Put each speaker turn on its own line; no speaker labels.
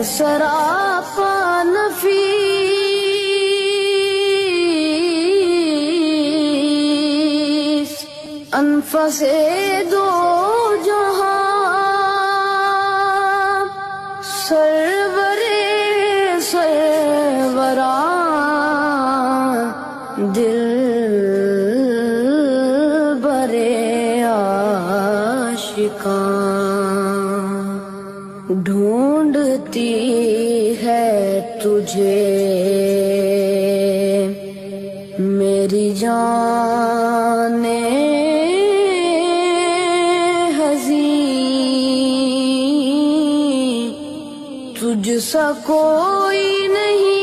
سراپا نفیس انفس دو جہاں سرور سروران دل برے عاشقاں ڈھونڈتی ہے تجھے میری جان حزین تجھ سا کوئی نہیں